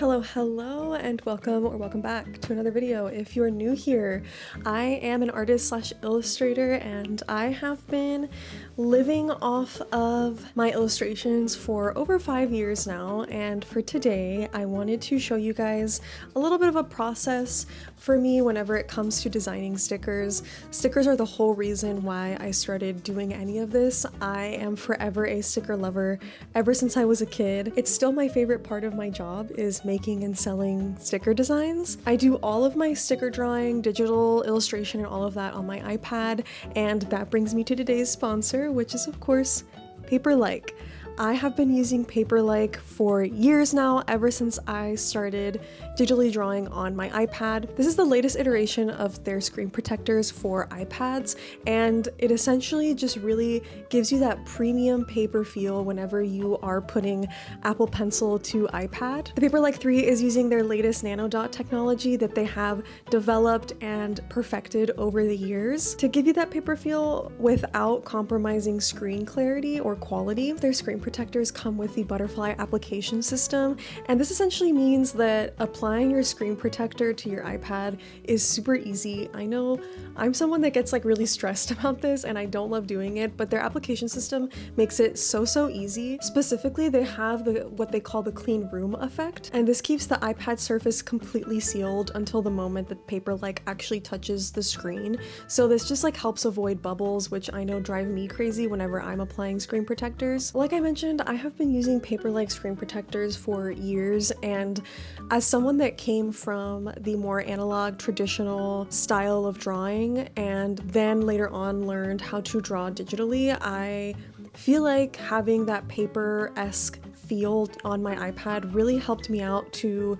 Hello, and welcome or welcome back to another video. If you're new here, I am an artist slash illustrator, and I have been living off of my illustrations for over 5 years now. And for today, I wanted to show you guys a little bit of a process for me whenever it comes to designing stickers. Stickers are the whole reason why I started doing any of this. I am forever a sticker lover ever since I was a kid. It's still my favorite part of my job is making and selling sticker designs. I do all of my sticker drawing, digital illustration, and all of that on my iPad, and that brings me to today's sponsor, which is of course Paperlike. I have been using Paperlike for years now, ever since I started digitally drawing on my iPad. This is the latest iteration of their screen protectors for iPads, and it essentially just really gives you that premium paper feel whenever you are putting Apple Pencil to iPad. The Paperlike 3 is using their latest nano dot technology that they have developed and perfected over the years to give you that paper feel without compromising screen clarity or quality. Their screen protectors come with the butterfly application system, and this essentially means that applying your screen protector to your iPad is super easy. I know I'm someone that gets like really stressed about this and I don't love doing it, but their application system makes it so easy. Specifically, they have what they call the clean room effect, and this keeps the iPad surface completely sealed until the moment that Paperlike actually touches the screen. So this just like helps avoid bubbles, which I know drive me crazy whenever I'm applying screen protectors. Like I mentioned, I have been using Paperlike screen protectors for years, and as someone that came from the more analog traditional style of drawing and then later on learned how to draw digitally, I feel like having that paper-esque feel on my iPad really helped me out to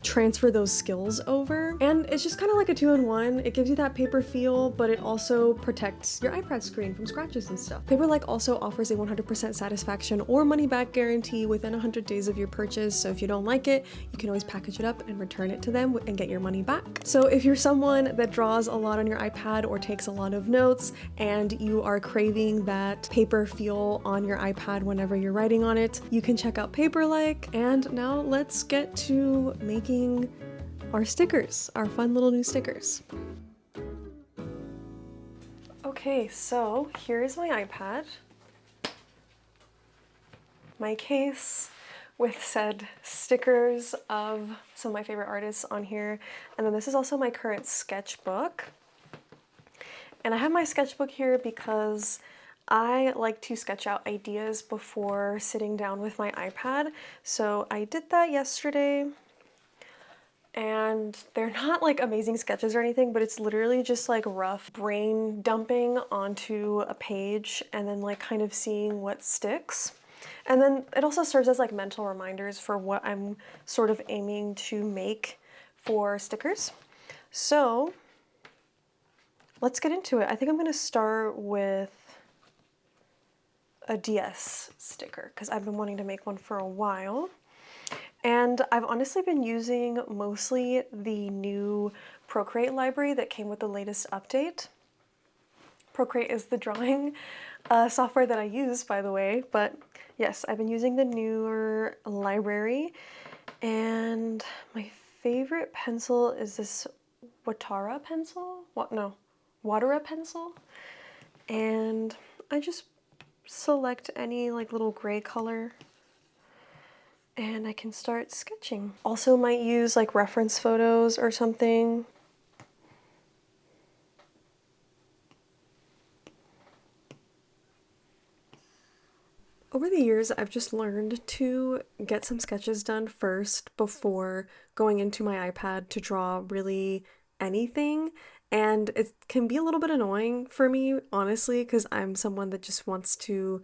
transfer those skills over. And it's just kind of like a two-in-one. It gives you that paper feel, but it also protects your iPad screen from scratches and stuff. Paperlike also offers a 100% satisfaction or money-back guarantee within 100 days of your purchase, so if you don't like it, you can always package it up and return it to them and get your money back. So if you're someone that draws a lot on your iPad or takes a lot of notes and you are craving that paper feel on your iPad whenever you're writing on it, you can check out Paperlike. And now let's get to making our stickers, our fun little new stickers. Okay, so here's my iPad, my case with said stickers of some of my favorite artists on here, and then this is also my current sketchbook. And I have my sketchbook here because I like to sketch out ideas before sitting down with my iPad. So I did that yesterday. And they're not like amazing sketches or anything, but it's literally just like rough brain dumping onto a page and then like kind of seeing what sticks. And then it also serves as like mental reminders for what I'm sort of aiming to make for stickers. So let's get into it. I think I'm gonna start with a DS sticker because I've been wanting to make one for a while. And I've honestly been using mostly the new Procreate library that came with the latest update. Procreate is the drawing software that I use, by the way, but yes, I've been using the newer library, and my favorite pencil is this Watara pencil? Watara pencil? And I just select any like little gray color and I can start sketching. Also might use like reference photos or something. Over the years, I've just learned to get some sketches done first before going into my iPad to draw really anything. And it can be a little bit annoying for me, honestly, because I'm someone that just wants to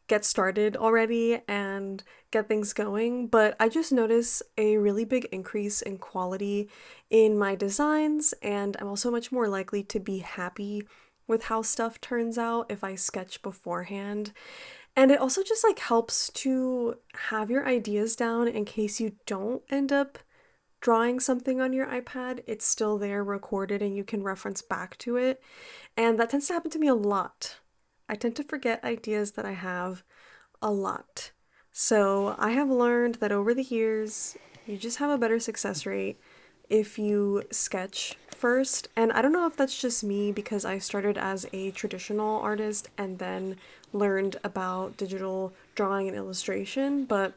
get started already and get things going, but I just notice a really big increase in quality in my designs, and I'm also much more likely to be happy with how stuff turns out if I sketch beforehand. And it also just like helps to have your ideas down in case you don't end up drawing something on your iPad. It's still there recorded and you can reference back to it. And that tends to happen to me a lot. I tend to forget ideas that I have a lot. So I have learned that over the years, you just have a better success rate if you sketch first. And I don't know if that's just me because I started as a traditional artist and then learned about digital drawing and illustration, but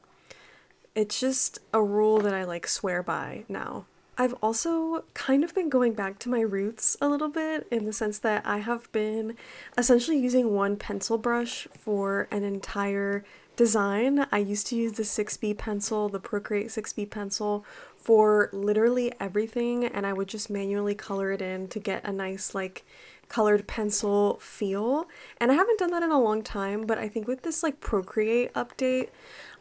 it's just a rule that I like swear by now. I've also kind of been going back to my roots a little bit in the sense that I have been essentially using one pencil brush for an entire design. I used to use the 6B pencil, the Procreate 6B pencil, for literally everything, and I would just manually color it in to get a nice like colored pencil feel. And I haven't done that in a long time, but I think with this like Procreate update,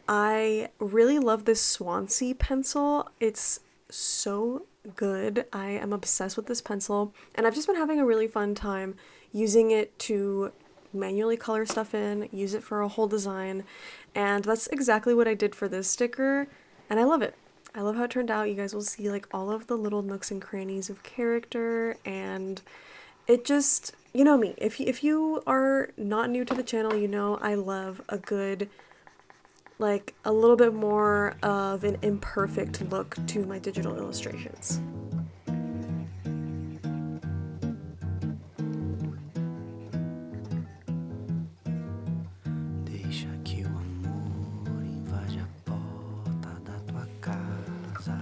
I really love this Swansea pencil. It's so good. I am obsessed with this pencil, and I've just been having a really fun time using it to manually color stuff in, use it for a whole design, and that's exactly what I did for this sticker, and I love it. I love how it turned out. You guys will see like all of the little nooks and crannies of character, and it just, you know me. If you are not new to the channel, you know I love a good, like a little bit more of an imperfect look to my digital illustrations. Deixa que o amor invade a porta da tua casa.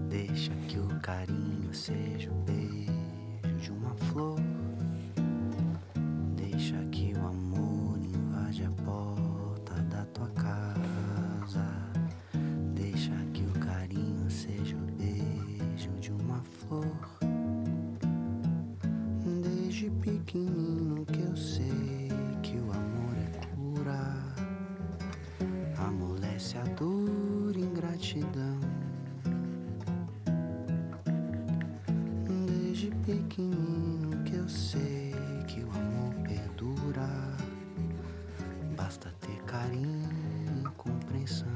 Deixa que o carinho seja o beijo de uma flor. Deixa que o amor invade a porta da tua casa. Deixa que o carinho seja o beijo de uma flor. Desde pequenino que eu sei que o amor é cura, amolece a dor e ingratidão. Desde pequenino que eu sei que o amor perdura, basta ter carinho e compreensão.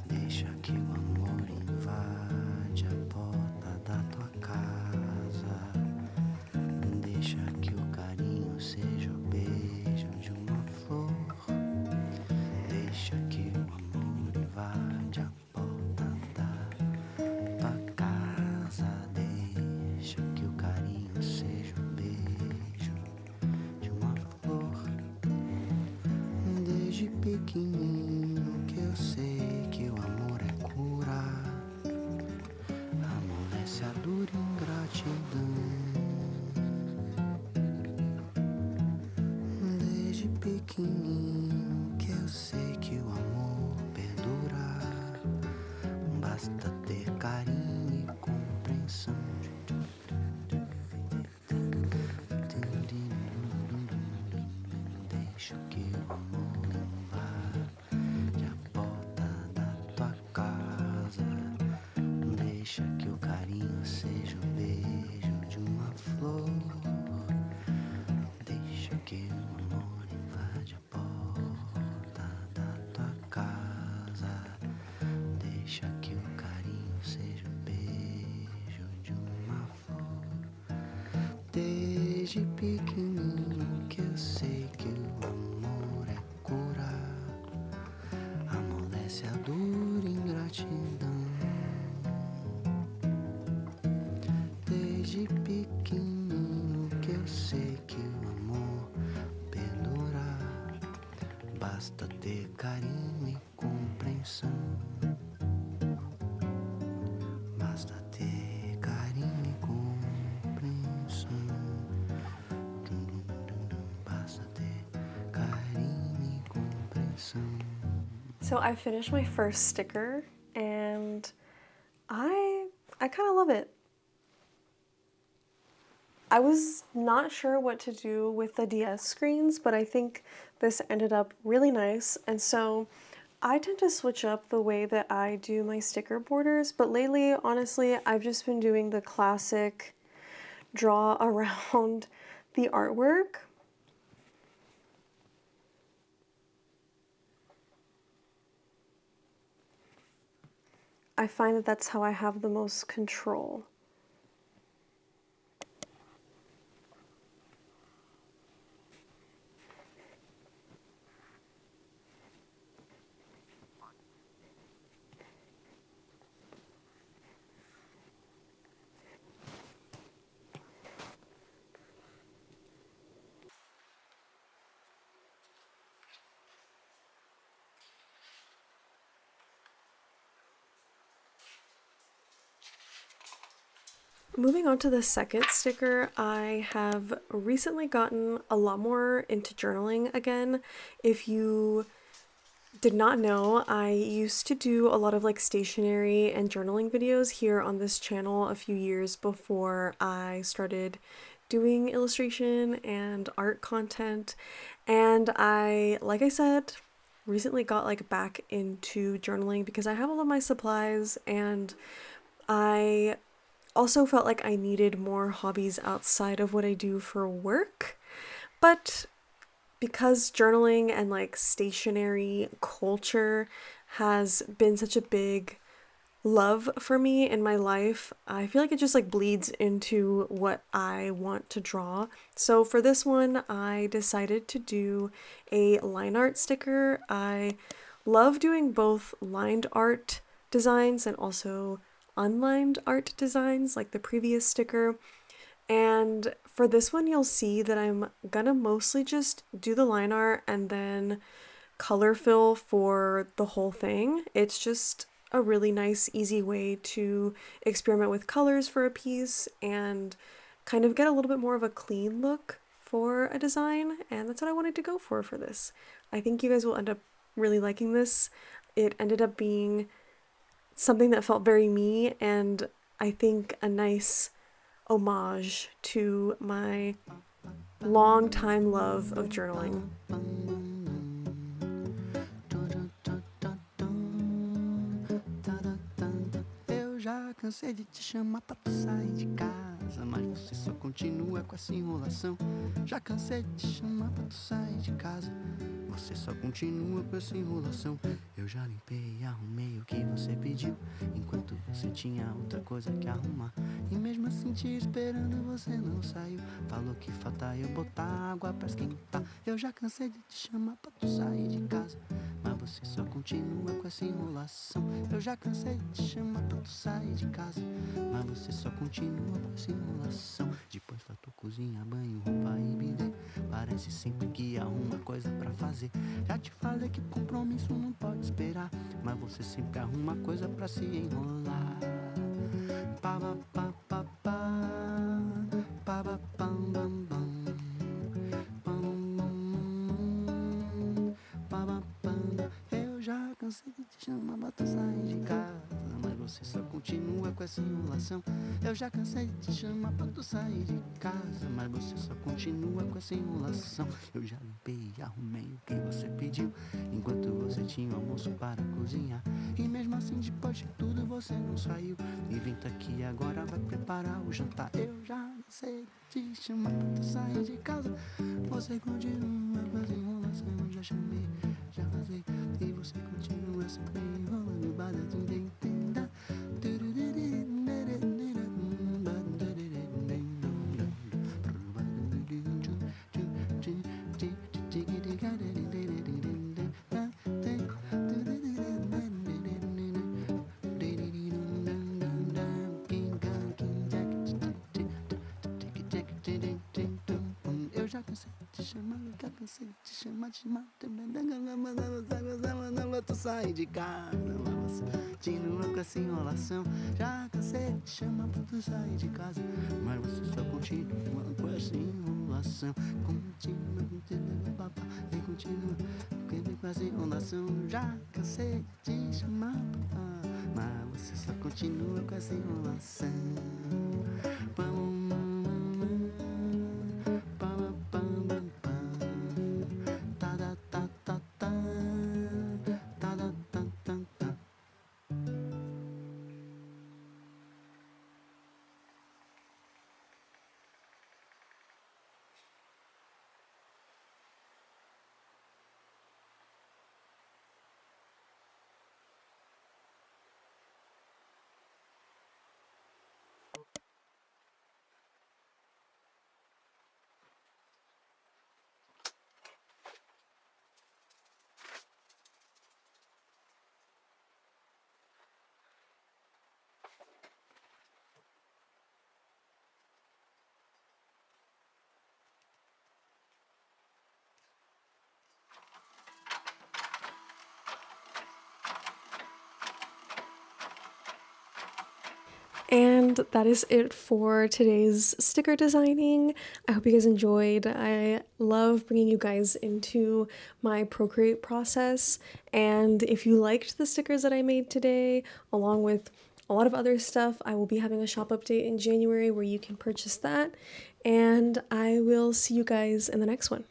Deixa que o amor invade a porta da tua casa. Deixa que o carinho seja o beijo de uma flor. Deixa que o amor invade a porta da tua casa. Deixa que o carinho seja o beijo de uma flor. Desde pequenino que eu sei que o amor é cura, amolece a dor e ingratidão. Desde pequenino que eu sei que o amor perdura, basta ter carinho e compreensão. Deixa que o amor invade a porta da tua casa. Deixa que o carinho seja o beijo de uma flor. Deixa que o amor invade a porta da tua casa. Deixa que o carinho seja o beijo de uma flor. Desde pequenino que eu sei que o amor é cura, amolece a dor e ingratidão. Desde pequenino que eu sei que o amor perdura, basta ter carinho e compreensão. Basta ter carinho e compreensão. Basta ter carinho e compreensão. So I finished my first sticker and I kind of love it. I was not sure what to do with the DS screens, but I think this ended up really nice. And so I tend to switch up the way that I do my sticker borders, but lately, honestly, I've just been doing the classic draw around the artwork. I find that that's how I have the most control. moving on to the second sticker, I have recently gotten a lot more into journaling again. If you did not know, I used to do a lot of like stationery and journaling videos here on this channel a few years before I started doing illustration and art content. And like I said, recently got like back into journaling because I have all of my supplies, and I also felt like I needed more hobbies outside of what I do for work. But because journaling and like stationery culture has been such a big love for me in my life, I feel like it just like bleeds into what I want to draw. So for this one, I decided to do a line art sticker. I love doing both lined art designs and also unlined art designs like the previous sticker. And for this one, you'll see that I'm gonna mostly just do the line art and then color fill for the whole thing. It's just a really nice, easy way to experiment with colors for a piece and kind of get a little bit more of a clean look for a design. And that's what I wanted to go for this. I think you guys will end up really liking this. It ended up being something that felt very me, and I think a nice homage to my long-time love of journaling. Eu já cansei de te chamar pra tu sair de casa, mas você só continua com essa enrolação. Já cansei de te chamar pra tu sair de casa, você só continua com essa enrolação. Eu já limpei e arrumei o que você pediu, enquanto você tinha outra coisa que arrumar. E mesmo assim te esperando você não saiu. Falou que falta eu botar água pra esquentar. Eu já cansei de te chamar pra tu sair de casa, mas você só continua com essa enrolação. Eu já cansei de te chamar pra tu sair de casa, mas você só continua com essa enrolação. Depois faltou cozinha, banho, roupa e bidê. Parece sempre que arruma coisa pra fazer. Já te falei que compromisso não pode esperar, mas você sempre arruma coisa pra se enrolar. Pá, pá, pá, pá, pá, pá, pam, bam, bam. Eu já cansei de te chamar pra tu sair de casa, mas você só continua com essa enrolação. Eu já cansei de te chamar pra tu sair de casa, mas você só continua com essa enrolação. Eu já limpei e arrumei o que você pediu, enquanto você tinha almoço para cozinhar. E mesmo assim, depois de tudo, você não saiu. E vem tá aqui agora, vai preparar o jantar. Eu já cansei de te chamar pra tu sair de casa, você continua com essa enrolação. Eu já chamei, já vazei, e você continua sempre enrolando. Eu já cansei de te chamar, já cansei de te chamar, tu sai de casa, mas você continua com essa enrolação. Já cansei de te chamar pra tu sair de casa, mas você só continua com essa enrolação. Continua, e continua com essa enrolação. Já cansei de te chamar, mas você só continua com essa enrolação. And that is it for today's sticker designing. I hope you guys enjoyed. I love bringing you guys into my Procreate process. And if you liked the stickers that I made today, along with a lot of other stuff, I will be having a shop update in January where you can purchase that. And I will see you guys in the next one.